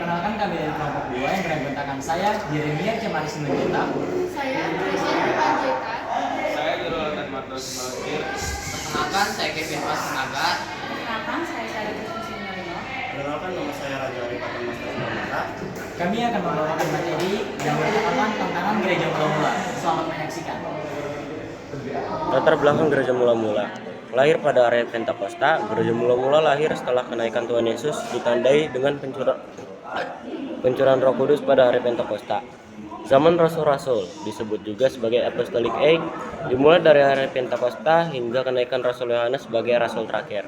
Perkenalkan kami dari kelompok 2 yang beranggotakan saya, Jeremia Cemari Simanjuntak. Saya Gracia Panjaitan. Saya Nurul dan Mardos Malakir. Perkenalkan, saya Kevin Mas Nagar. Perkenalkan, saya Sarah Kristus Sinarino. Perkenalkan, nama saya Raja Arifatan Master Mata. Kami akan membawakan materi yang bertemakan tantangan gereja mula-mula. Selamat menyaksikan. Latar belakang gereja mula-mula. Lahir pada area Pentakosta, gereja mula-mula lahir setelah kenaikan Tuhan Yesus ditandai dengan pencurahan Roh Kudus pada hari Pentakosta. Zaman Rasul-Rasul, disebut juga sebagai Apostolic Age, dimulai dari hari Pentakosta hingga kenaikan Rasul Yohanes sebagai Rasul terakhir.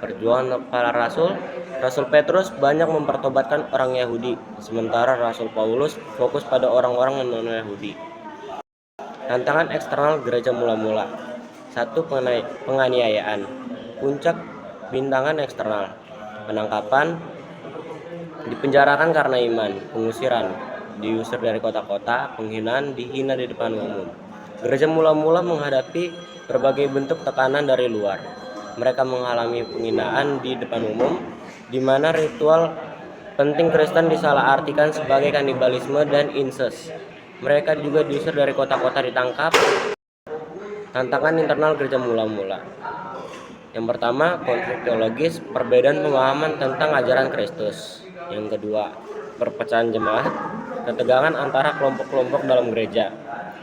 Perjuangan para Rasul, Rasul Petrus banyak mempertobatkan orang Yahudi, sementara Rasul Paulus fokus pada orang-orang non-Yahudi. Tantangan eksternal gereja mula-mula. 1. Penganiayaan. Puncak bintangan eksternal. Penangkapan, dipenjarakan karena iman, pengusiran, diusir dari kota-kota, penghinaan, dihina di depan umum. Gereja mula-mula menghadapi berbagai bentuk tekanan dari luar. Mereka mengalami penghinaan di depan umum, di mana ritual penting Kristen disalahartikan sebagai kanibalisme dan incest. Mereka juga diusir dari kota-kota, ditangkap. Tantangan internal gereja mula-mula. Yang pertama, konflik teologis, perbedaan pemahaman tentang ajaran Kristus. Yang kedua, perpecahan jemaat, ketegangan antara kelompok-kelompok dalam gereja.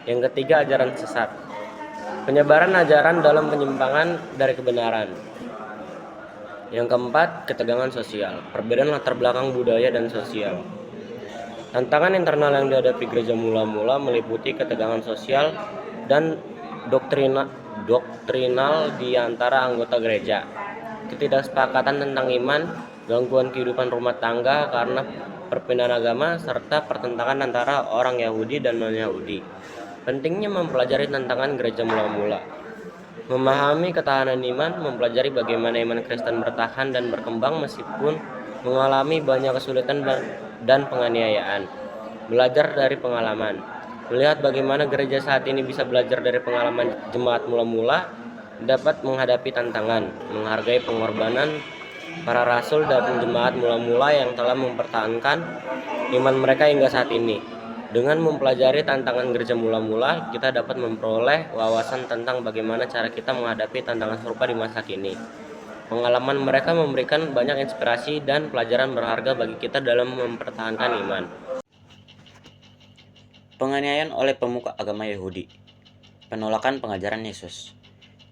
Yang ketiga, ajaran sesat, penyebaran ajaran dalam penyimpangan dari kebenaran. Yang keempat, ketegangan sosial, perbedaan latar belakang budaya dan sosial. Tantangan internal yang dihadapi gereja mula-mula meliputi ketegangan sosial dan doktrinal di antara anggota gereja, ketidaksepakatan tentang iman, gangguan kehidupan rumah tangga karena perpindahan agama, serta pertentangan antara orang Yahudi dan non-Yahudi. Pentingnya mempelajari tantangan gereja mula-mula. Memahami ketahanan iman, mempelajari bagaimana iman Kristen bertahan dan berkembang meskipun mengalami banyak kesulitan dan penganiayaan. Belajar dari pengalaman. Melihat bagaimana gereja saat ini bisa belajar dari pengalaman jemaat mula-mula, dapat menghadapi tantangan, menghargai pengorbanan para rasul dan jemaat mula-mula yang telah mempertahankan iman mereka hingga saat ini. Dengan mempelajari tantangan gereja mula-mula, kita dapat memperoleh wawasan tentang bagaimana cara kita menghadapi tantangan serupa di masa kini. Pengalaman mereka memberikan banyak inspirasi dan pelajaran berharga bagi kita dalam mempertahankan iman. Penganiayaan oleh pemuka agama Yahudi. Penolakan pengajaran Yesus.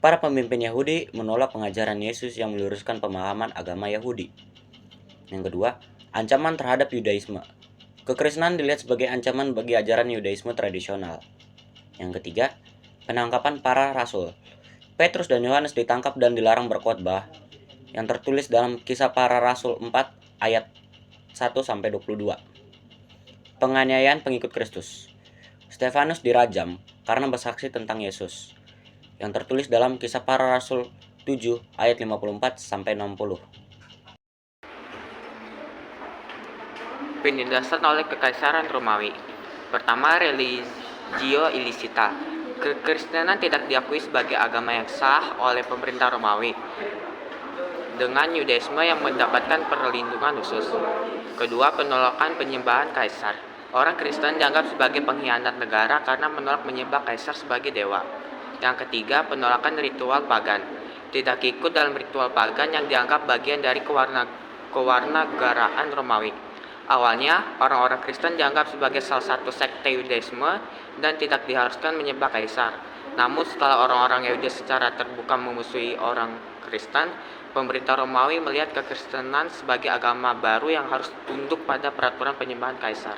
Para pemimpin Yahudi menolak pengajaran Yesus yang meluruskan pemahaman agama Yahudi. Yang kedua, ancaman terhadap Yudaisme. Kekristenan dilihat sebagai ancaman bagi ajaran Yudaisme tradisional. Yang ketiga, penangkapan para rasul. Petrus dan Yohanes ditangkap dan dilarang berkhotbah, yang tertulis dalam Kisah Para Rasul 4 ayat 1-22. Penganiayaan pengikut Kristus. Stefanus dirajam karena bersaksi tentang Yesus, yang tertulis dalam Kisah Para Rasul 7 ayat 54-60. Penindasan oleh Kekaisaran Romawi. Pertama, religio illicita. Kekristenan tidak diakui sebagai agama yang sah oleh pemerintah Romawi, dengan Yudaisme yang mendapatkan perlindungan khusus. Kedua, penolakan penyembahan kaisar. Orang Kristen dianggap sebagai pengkhianat negara karena menolak menyembah kaisar sebagai dewa. Yang ketiga, penolakan ritual pagan. Tidak ikut dalam ritual pagan yang dianggap bagian dari kewarnanegaraan Romawi. Awalnya, orang-orang Kristen dianggap sebagai salah satu sekte Yudaisme dan tidak diharuskan menyembah kaisar. Namun setelah orang-orang Yahudi secara terbuka memusuhi orang Kristen, pemerintah Romawi melihat kekristenan sebagai agama baru yang harus tunduk pada peraturan penyembahan kaisar.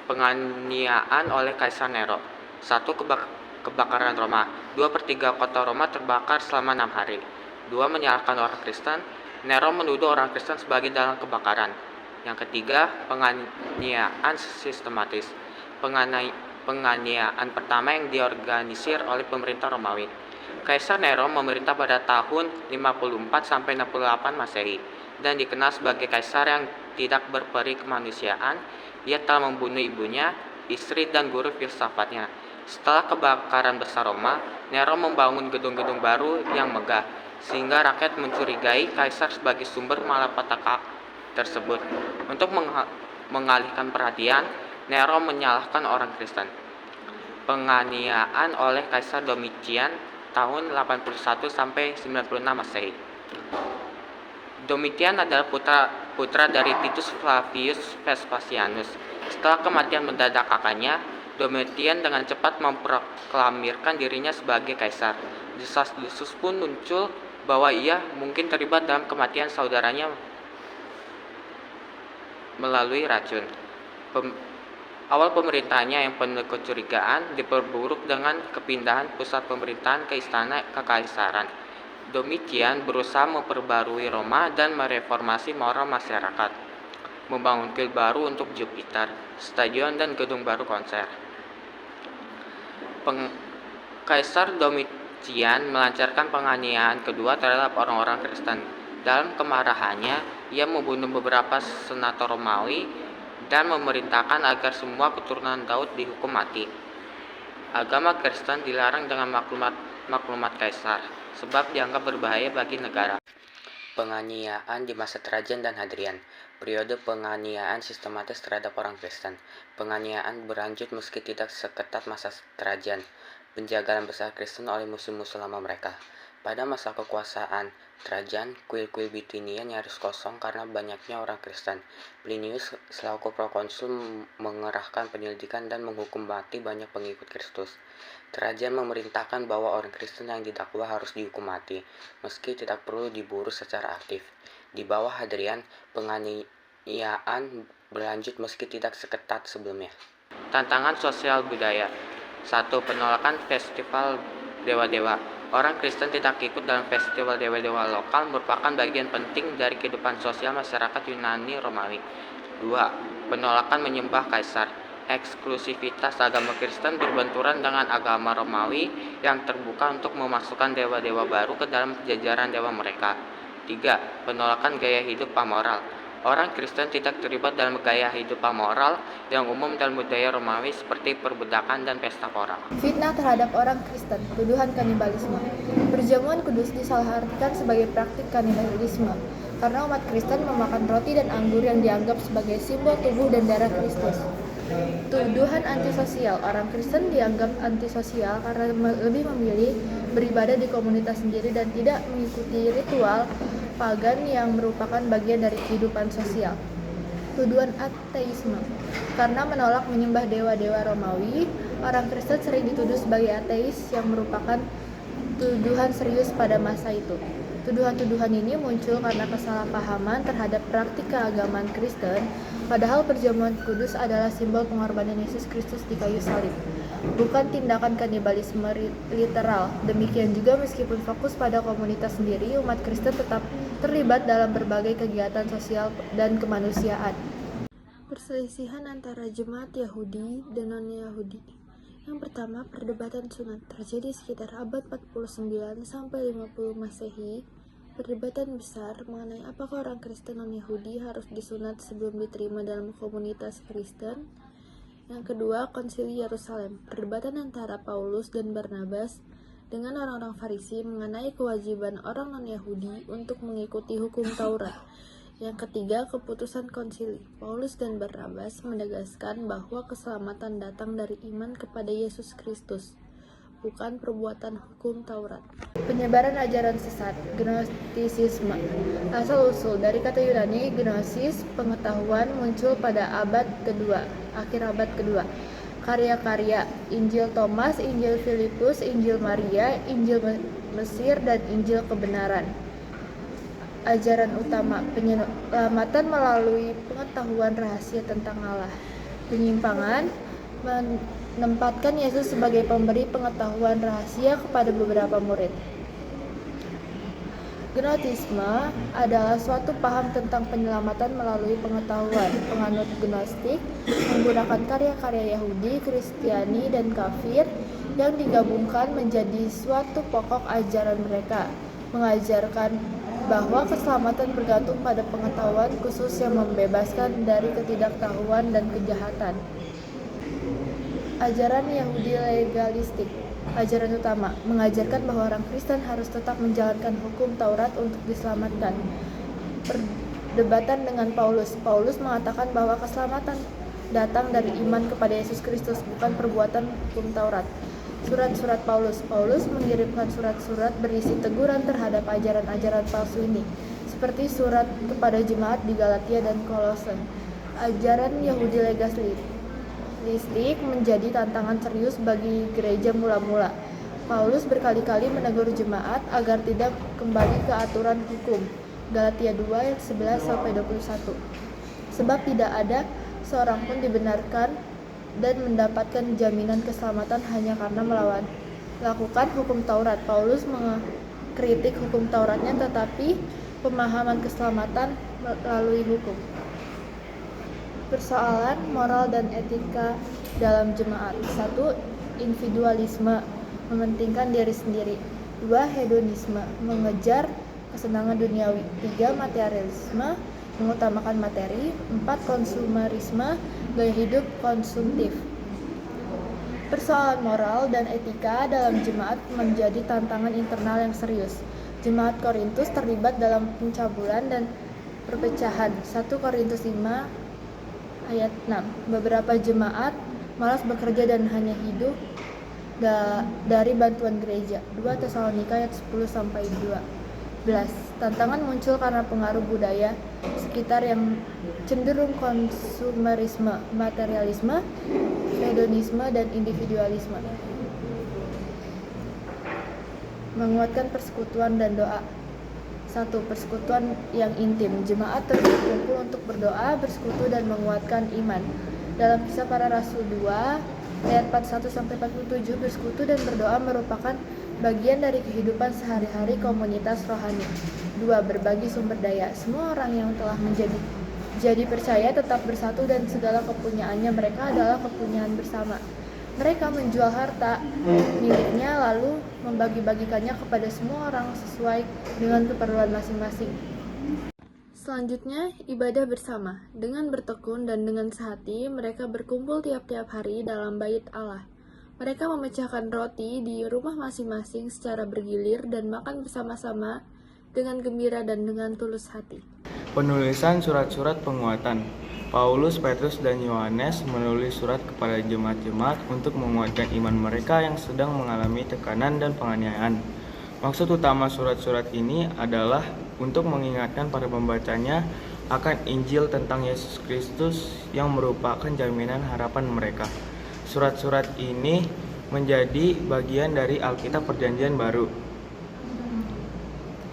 Penganiayaan oleh Kaisar Nero. 1. Kebakaran Roma. 2/3 kota Roma terbakar selama 6 hari. 2. Menyalahkan orang Kristen. Nero menuduh orang Kristen sebagai dalam kebakaran. Yang ketiga, penganiayaan sistematis. Penganiayaan pertama yang diorganisir oleh pemerintah Romawi. Kaisar Nero memerintah pada tahun 54-68 Masehi dan dikenal sebagai kaisar yang tidak berperi kemanusiaan. Dia telah membunuh ibunya, istri, dan guru filsafatnya. Setelah kebakaran besar Roma, Nero membangun gedung-gedung baru yang megah, sehingga rakyat mencurigai kaisar sebagai sumber malapetaka tersebut. Untuk mengalihkan perhatian, Nero menyalahkan orang Kristen. Penganiayaan oleh Kaisar Domitian tahun 81 sampai 96 Masehi. Domitian adalah putra dari Titus Flavius Vespasianus. Setelah kematian mendadak kakaknya, Domitian dengan cepat memproklamirkan dirinya sebagai kaisar. Desas-desus pun muncul bahwa ia mungkin terlibat dalam kematian saudaranya melalui racun. Awal pemerintahannya yang penuh kecurigaan diperburuk dengan kepindahan pusat pemerintahan ke istana kekaisaran. Domitian berusaha memperbarui Roma dan mereformasi moral masyarakat, membangun kuil baru untuk Jupiter, stadion dan gedung baru konser. Kaisar Domitian melancarkan penganiayaan kedua terhadap orang-orang Kristen. Dalam kemarahannya, ia membunuh beberapa senator Romawi dan memerintahkan agar semua keturunan Daud dihukum mati. Agama Kristen dilarang dengan maklumat kaisar, sebab dianggap berbahaya bagi negara. Penganiayaan di masa Trajan dan Hadrian. Periode penganiayaan sistematis terhadap orang Kristen. Penganiayaan berlanjut meski tidak seketat masa Trajan. Penjagalan besar Kristen oleh musuh-musuh lama mereka. Pada masa kekuasaan Trajan, kuil-kuil Bitinia nyaris kosong karena banyaknya orang Kristen. Plinius selaku prokonsul mengerahkan penyelidikan dan menghukum mati banyak pengikut Kristus. Trajan memerintahkan bahwa orang Kristen yang didakwa harus dihukum mati, meski tidak perlu diburu secara aktif. Di bawah Hadrian, penganiayaan berlanjut meski tidak seketat sebelumnya. Tantangan sosial budaya. 1. Penolakan festival dewa-dewa. Orang Kristen tidak ikut dalam festival dewa-dewa lokal merupakan bagian penting dari kehidupan sosial masyarakat Yunani Romawi. 2. Penolakan menyembah kaisar. Eksklusivitas agama Kristen berbenturan dengan agama Romawi yang terbuka untuk memasukkan dewa-dewa baru ke dalam jajaran dewa mereka. 3. Penolakan gaya hidup amoral. Orang Kristen tidak terlibat dalam gaya hidup amoral yang umum dalam budaya Romawi seperti perbudakan dan pesta pora. Fitnah terhadap orang Kristen, tuduhan kanibalisme. Perjamuan kudus disalahartikan sebagai praktik kanibalisme karena umat Kristen memakan roti dan anggur yang dianggap sebagai simbol tubuh dan darah Kristus. Tuduhan antisosial. Orang Kristen dianggap antisosial karena lebih memilih beribadah di komunitas sendiri dan tidak mengikuti ritual pagan yang merupakan bagian dari kehidupan sosial. Tuduhan ateisme. Karena menolak menyembah dewa-dewa Romawi, orang Kristen sering dituduh sebagai ateis yang merupakan tuduhan serius pada masa itu. Tuduhan-tuduhan ini muncul karena kesalahpahaman terhadap praktik keagamaan Kristen, padahal perjamuan kudus adalah simbol pengorbanan Yesus Kristus di kayu salib, bukan tindakan kanibalisme literal. Demikian juga meskipun fokus pada komunitas sendiri, umat Kristen tetap terlibat dalam berbagai kegiatan sosial dan kemanusiaan. Perselisihan antara jemaat Yahudi dan non-Yahudi. Yang pertama, perdebatan sunat terjadi sekitar abad 49 sampai 50 Masehi. Perdebatan besar mengenai apakah orang Kristen non-Yahudi harus disunat sebelum diterima dalam komunitas Kristen. Yang kedua, Konsili Yerusalem. Perdebatan antara Paulus dan Barnabas dengan orang-orang Farisi mengenai kewajiban orang non-Yahudi untuk mengikuti hukum Taurat. Yang ketiga, keputusan konsili. Paulus dan Barnabas menegaskan bahwa keselamatan datang dari iman kepada Yesus Kristus, bukan perbuatan hukum Taurat. Penyebaran ajaran sesat, Gnostisisme. Asal-usul dari kata Yunani gnosis, pengetahuan, muncul pada abad kedua, akhir abad kedua. Karya-karya Injil Thomas, Injil Filipus, Injil Maria, Injil Mesir, dan Injil Kebenaran. Ajaran utama, penyelamatan melalui pengetahuan rahasia tentang Allah. Penyimpangan, menempatkan Yesus sebagai pemberi pengetahuan rahasia kepada beberapa murid. Gnotisme adalah suatu paham tentang penyelamatan melalui pengetahuan. Penganut Gnostik menggunakan karya-karya Yahudi, Kristiani, dan kafir yang digabungkan menjadi suatu pokok ajaran mereka, mengajarkan bahwa keselamatan bergantung pada pengetahuan khusus yang membebaskan dari ketidaktahuan dan kejahatan. Ajaran Yahudi legalistik. Ajaran utama, mengajarkan bahwa orang Kristen harus tetap menjalankan hukum Taurat untuk diselamatkan. Perdebatan dengan Paulus. Paulus mengatakan bahwa keselamatan datang dari iman kepada Yesus Kristus, bukan perbuatan hukum Taurat. Surat-surat Paulus. Paulus mengirimkan surat-surat berisi teguran terhadap ajaran-ajaran palsu ini, seperti surat kepada jemaat di Galatia dan Kolose. Ajaran Yahudi legalistik menjadi tantangan serius bagi gereja mula-mula. Paulus berkali-kali menegur jemaat agar tidak kembali ke aturan hukum. Galatia 2 ayat 11-21. Sebab tidak ada seorang pun dibenarkan dan mendapatkan jaminan keselamatan hanya karena lakukan hukum Taurat. Paulus mengkritik hukum Tauratnya, tetapi pemahaman keselamatan melalui hukum. Persoalan moral dan etika dalam jemaat. 1. Individualisme, mementingkan diri sendiri. 2. Hedonisme, mengejar kesenangan duniawi. 3. Materialisme, mengutamakan materi. 4. Konsumerisme, gaya hidup konsumtif. Persoalan moral dan etika dalam jemaat menjadi tantangan internal yang serius. Jemaat Korintus terlibat dalam pencabulan dan perpecahan. 1 Korintus 5 ayat 6. Beberapa jemaat malas bekerja dan hanya hidup dari bantuan gereja. 2 Tesalonika ayat 10-12. Tantangan muncul karena pengaruh budaya sekitar yang cenderung konsumerisme, materialisme, hedonisme, dan individualisme. Menguatkan persekutuan dan doa. 1. Persekutuan yang intim. Jemaat terus berkumpul untuk berdoa, bersekutu, dan menguatkan iman. Dalam Kisah Para Rasul 2 ayat 41-47, bersekutu dan berdoa merupakan bagian dari kehidupan sehari-hari komunitas rohani. 2. Berbagi sumber daya. Semua orang yang telah jadi percaya tetap bersatu dan segala kepunyaannya mereka adalah kepunyaan bersama. Mereka menjual harta miliknya lalu membagi-bagikannya kepada semua orang sesuai dengan keperluan masing-masing. Selanjutnya, ibadah bersama. Dengan bertekun dan dengan sehati, mereka berkumpul tiap-tiap hari dalam bait Allah. Mereka memecahkan roti di rumah masing-masing secara bergilir dan makan bersama-sama dengan gembira dan dengan tulus hati. Penulisan surat-surat penguatan. Paulus, Petrus, dan Yohanes menulis surat kepada jemaat-jemaat untuk menguatkan iman mereka yang sedang mengalami tekanan dan penganiayaan. Maksud utama surat-surat ini adalah untuk mengingatkan para pembacanya akan Injil tentang Yesus Kristus yang merupakan jaminan harapan mereka. Surat-surat ini menjadi bagian dari Alkitab Perjanjian Baru.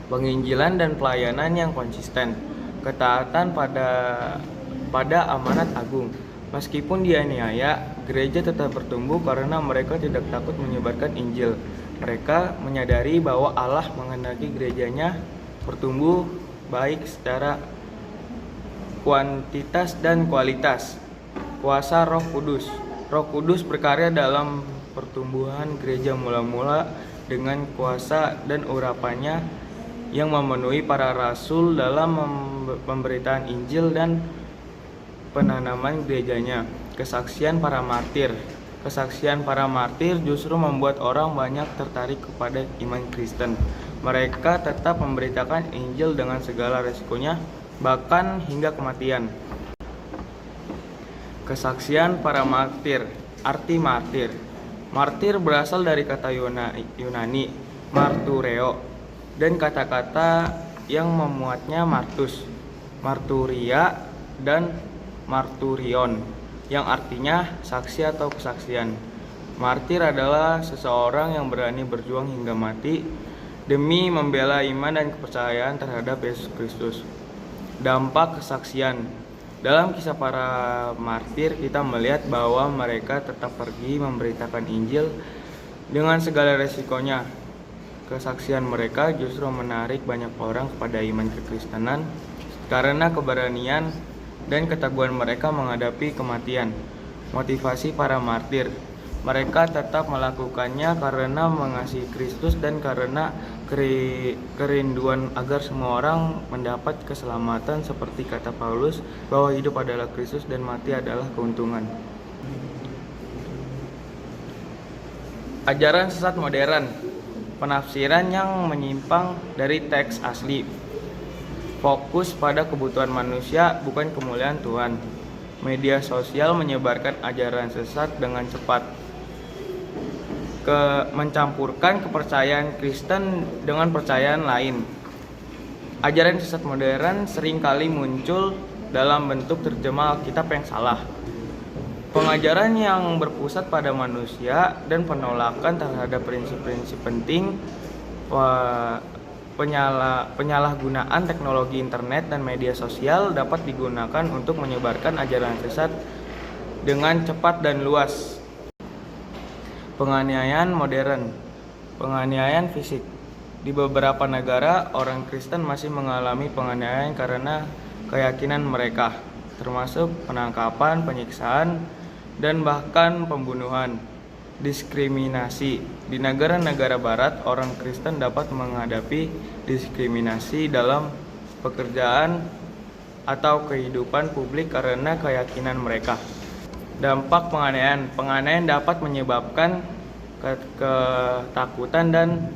Penginjilan dan pelayanan yang konsisten. Ketaatan pada amanat agung. Meskipun dianiaya, gereja tetap bertumbuh karena mereka tidak takut menyebarkan Injil. Mereka menyadari bahwa Allah menghendaki gerejanya bertumbuh baik secara kuantitas dan kualitas. Kuasa Roh Kudus. Roh Kudus berkarya dalam pertumbuhan gereja mula-mula dengan kuasa dan urapannya yang memenuhi para rasul dalam pemberitaan Injil dan penanaman gerejanya. Kesaksian para martir. Kesaksian para martir justru membuat orang banyak tertarik kepada iman Kristen. Mereka tetap memberitakan Injil dengan segala resikonya, bahkan hingga kematian. Kesaksian para martir. Arti martir. Martir berasal dari kata Yunani martureo dan kata-kata yang memuatnya martus, marturia, dan marturion yang artinya saksi atau kesaksian. Martir adalah seseorang yang berani berjuang hingga mati demi membela iman dan kepercayaan terhadap Yesus Kristus. Dampak kesaksian. Dalam kisah para martir, kita melihat bahwa mereka tetap pergi memberitakan Injil dengan segala resikonya. Kesaksian mereka justru menarik banyak orang kepada iman kekristenan karena keberanian dan keteguhan mereka menghadapi kematian. Motivasi para martir. Mereka tetap melakukannya karena mengasihi Kristus dan karena kerinduan agar semua orang mendapat keselamatan, seperti kata Paulus bahwa hidup adalah Kristus dan mati adalah keuntungan. Ajaran sesat modern. Penafsiran yang menyimpang dari teks asli. fokus pada kebutuhan manusia, bukan kemuliaan Tuhan. Media sosial menyebarkan ajaran sesat dengan cepat, mencampurkan kepercayaan Kristen dengan percayaan lain. Ajaran sesat modern seringkali muncul dalam bentuk terjemah Alkitab yang salah. Pengajaran yang berpusat pada manusia dan penolakan terhadap prinsip-prinsip penting, penyalahgunaan teknologi internet dan media sosial dapat digunakan untuk menyebarkan ajaran sesat dengan cepat dan luas. Penganiayaan modern, penganiayaan fisik. Di beberapa negara, orang Kristen masih mengalami penganiayaan karena keyakinan mereka, termasuk penangkapan, penyiksaan, dan bahkan pembunuhan. Diskriminasi. Di negara-negara barat, orang Kristen dapat menghadapi diskriminasi dalam pekerjaan atau kehidupan publik karena keyakinan mereka. Dampak penganiayaan. Penganiayaan dapat menyebabkan ketakutan dan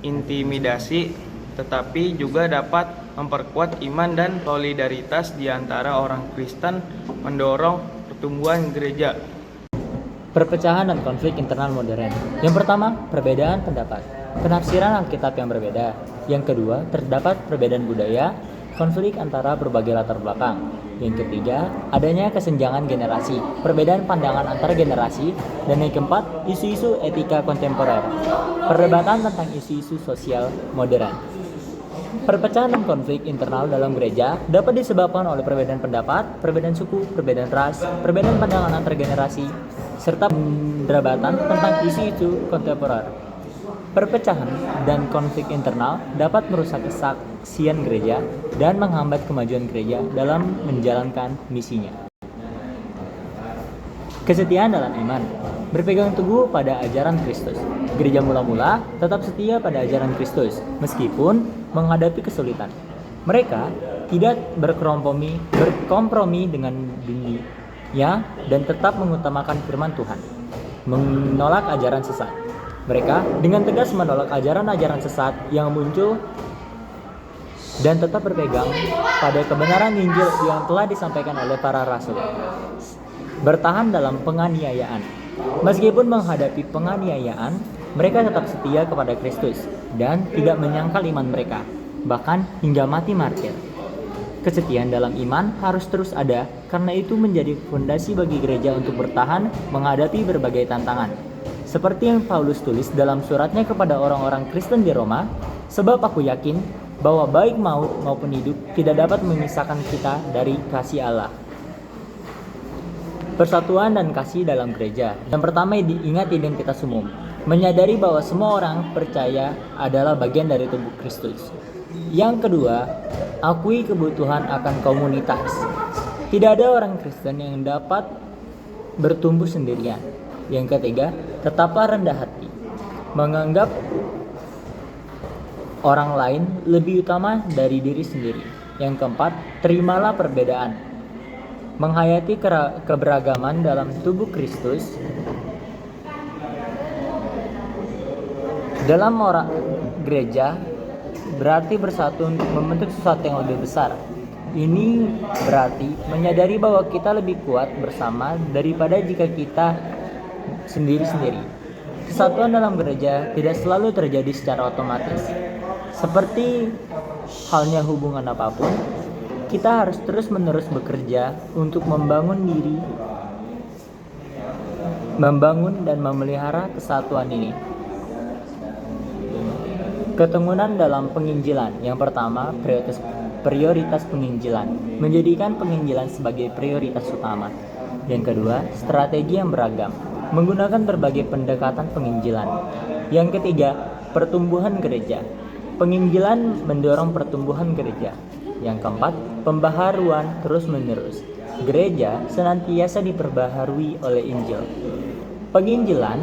intimidasi, tetapi juga dapat memperkuat iman dan solidaritas di antara orang Kristen, mendorong pertumbuhan gereja. Perpecahan dan konflik internal modern. Yang pertama, perbedaan pendapat. Penafsiran Alkitab yang berbeda. Yang kedua, terdapat perbedaan budaya, konflik antara berbagai latar belakang. Yang ketiga, adanya kesenjangan generasi, perbedaan pandangan antar generasi. Dan yang keempat, isu-isu etika kontemporer. Perdebatan tentang isu-isu sosial modern. Perpecahan dan konflik internal dalam gereja dapat disebabkan oleh perbedaan pendapat, perbedaan suku, perbedaan ras, perbedaan pandangan antar generasi, serta perdebatan tentang isu-isu kontemporer. Perpecahan dan konflik internal dapat merusak kesaksian gereja dan menghambat kemajuan gereja dalam menjalankan misinya. Kesetiaan dalam iman. Berpegang teguh pada ajaran Kristus. Gereja mula-mula tetap setia pada ajaran Kristus meskipun menghadapi kesulitan. Mereka tidak berkompromi dengan dunia dan tetap mengutamakan firman Tuhan. Menolak ajaran sesat. Mereka dengan tegas menolak ajaran-ajaran sesat yang muncul dan tetap berpegang pada kebenaran Injil yang telah disampaikan oleh para rasul. Bertahan dalam penganiayaan. Meskipun menghadapi penganiayaan, mereka tetap setia kepada Kristus dan tidak menyangkal iman mereka, bahkan hingga mati martir. Kesetiaan dalam iman harus terus ada karena itu menjadi fondasi bagi gereja untuk bertahan menghadapi berbagai tantangan. Seperti yang Paulus tulis dalam suratnya kepada orang-orang Kristen di Roma, sebab aku yakin bahwa baik maut maupun hidup tidak dapat memisahkan kita dari kasih Allah. Persatuan dan kasih dalam gereja. Yang pertama, ingat identitas umum. Menyadari bahwa semua orang percaya adalah bagian dari tubuh Kristus. Yang kedua, akui kebutuhan akan komunitas. Tidak ada orang Kristen yang dapat bertumbuh sendirian. Yang ketiga, tetaplah rendah hati. Menganggap orang lain lebih utama dari diri sendiri. Yang keempat, terimalah perbedaan. Menghayati keberagaman dalam tubuh Kristus. Dalam orang gereja berarti bersatu untuk membentuk sesuatu yang lebih besar. Ini berarti menyadari bahwa kita lebih kuat bersama daripada jika kita sendiri-sendiri. Kesatuan dalam gereja tidak selalu terjadi secara otomatis. Seperti halnya hubungan apapun, kita harus terus-menerus bekerja untuk membangun dan memelihara kesatuan ini. Keteguhan dalam penginjilan. Yang pertama, prioritas penginjilan. Menjadikan penginjilan sebagai prioritas utama. Yang kedua, strategi yang beragam. Menggunakan berbagai pendekatan penginjilan. Yang ketiga, pertumbuhan gereja. Penginjilan mendorong pertumbuhan gereja. Yang keempat, pembaharuan terus-menerus. Gereja senantiasa diperbaharui oleh Injil. Penginjilan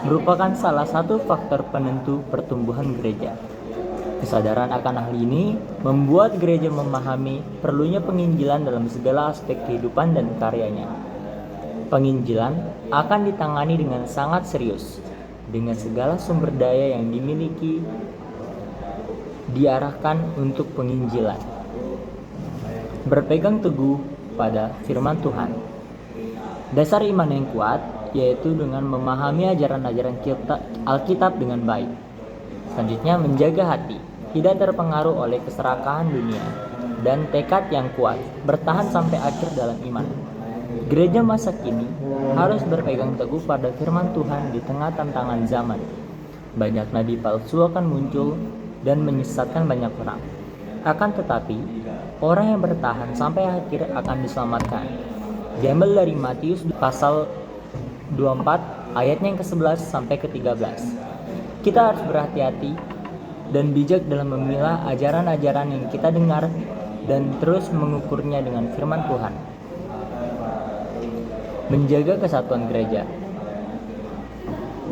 merupakan salah satu faktor penentu pertumbuhan gereja. Kesadaran akan hal ini membuat gereja memahami perlunya penginjilan dalam segala aspek kehidupan dan karyanya. Penginjilan akan ditangani dengan sangat serius, dengan segala sumber daya yang dimiliki diarahkan untuk penginjilan. berpegang teguh pada firman Tuhan. Dasar iman yang kuat yaitu dengan memahami ajaran-ajaran Alkitab dengan baik. Selanjutnya, menjaga hati, tidak terpengaruh oleh keserakahan dunia, dan tekad yang kuat, bertahan sampai akhir dalam iman. Gereja masa kini harus berpegang teguh pada firman Tuhan di tengah tantangan zaman. Banyak nabi palsu akan muncul dan menyesatkan banyak orang. Akan tetapi, orang yang bertahan sampai akhir akan diselamatkan. Diambil dari Matius pasal 24 ayatnya yang ke-11 sampai ke-13. Kita harus berhati-hati dan bijak dalam memilah ajaran-ajaran yang kita dengar dan terus mengukurnya dengan firman Tuhan. Menjaga kesatuan gereja.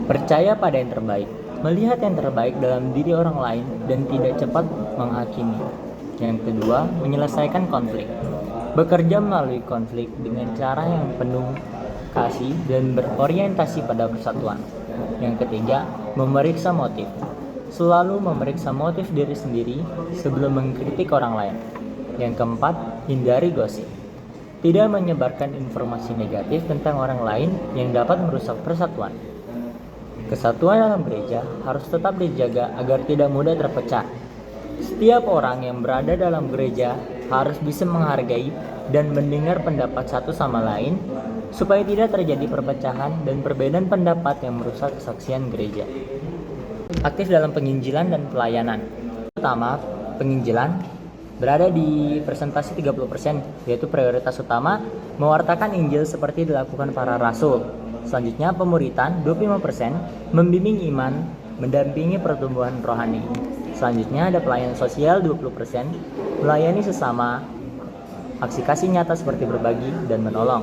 Percaya pada yang terbaik. Melihat yang terbaik dalam diri orang lain dan tidak cepat menghakimi. Yang kedua, menyelesaikan konflik. Bekerja melalui konflik dengan cara yang penuh kasih dan berorientasi pada persatuan. Yang ketiga, memeriksa motif. Selalu memeriksa motif diri sendiri sebelum mengkritik orang lain. Yang keempat, hindari gosip. Tidak menyebarkan informasi negatif tentang orang lain yang dapat merusak persatuan. Kesatuan dalam gereja harus tetap dijaga agar tidak mudah terpecah. Setiap orang yang berada dalam gereja harus bisa menghargai dan mendengar pendapat satu sama lain supaya tidak terjadi perpecahan dan perbedaan pendapat yang merusak kesaksian gereja. Aktif dalam penginjilan dan pelayanan. Pertama, penginjilan berada di persentase 30%, yaitu prioritas utama mewartakan Injil seperti dilakukan para rasul. Selanjutnya, pemuritan 25%, membimbing iman, mendampingi pertumbuhan rohani. Selanjutnya ada pelayanan sosial 20%, melayani sesama, aksi kasih nyata seperti berbagi dan menolong.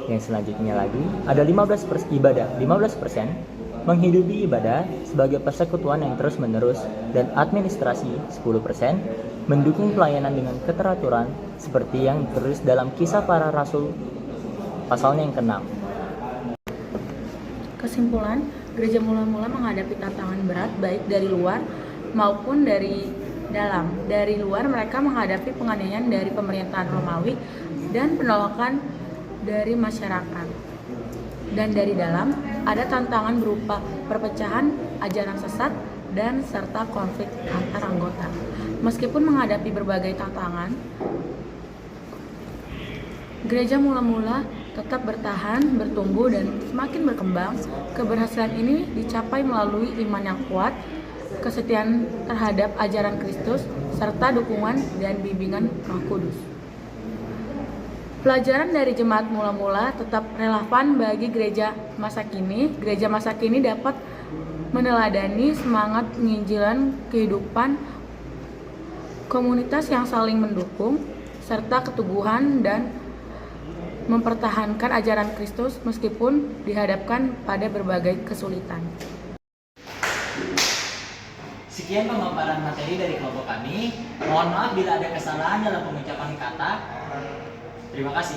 Yang selanjutnya lagi ada 15% ibadah, 15% menghidupi ibadah sebagai persekutuan yang terus menerus, dan administrasi 10% mendukung pelayanan dengan keteraturan seperti yang tertulis dalam Kisah Para Rasul pasalnya yang ke-6. Kesimpulan, gereja mula-mula menghadapi tantangan berat baik dari luar maupun dari dalam. Dari luar mereka menghadapi penganiayaan dari pemerintahan Romawi dan penolakan dari masyarakat. Dan dari dalam ada tantangan berupa perpecahan, ajaran sesat, dan serta konflik antar anggota. Meskipun menghadapi berbagai tantangan, gereja mula-mula tetap bertahan, bertumbuh, dan semakin berkembang. Keberhasilan ini dicapai melalui iman yang kuat, kesetiaan terhadap ajaran Kristus, serta dukungan dan bimbingan Roh Kudus. Pelajaran dari jemaat mula-mula tetap relevan bagi gereja masa kini. Gereja masa kini dapat meneladani semangat penginjilan kehidupan komunitas yang saling mendukung, serta keteguhan dan mempertahankan ajaran Kristus meskipun dihadapkan pada berbagai kesulitan. Sekian pemaparan materi dari kelompok kami. Mohon maaf bila ada kesalahan dalam pengucapan kata. Terima kasih.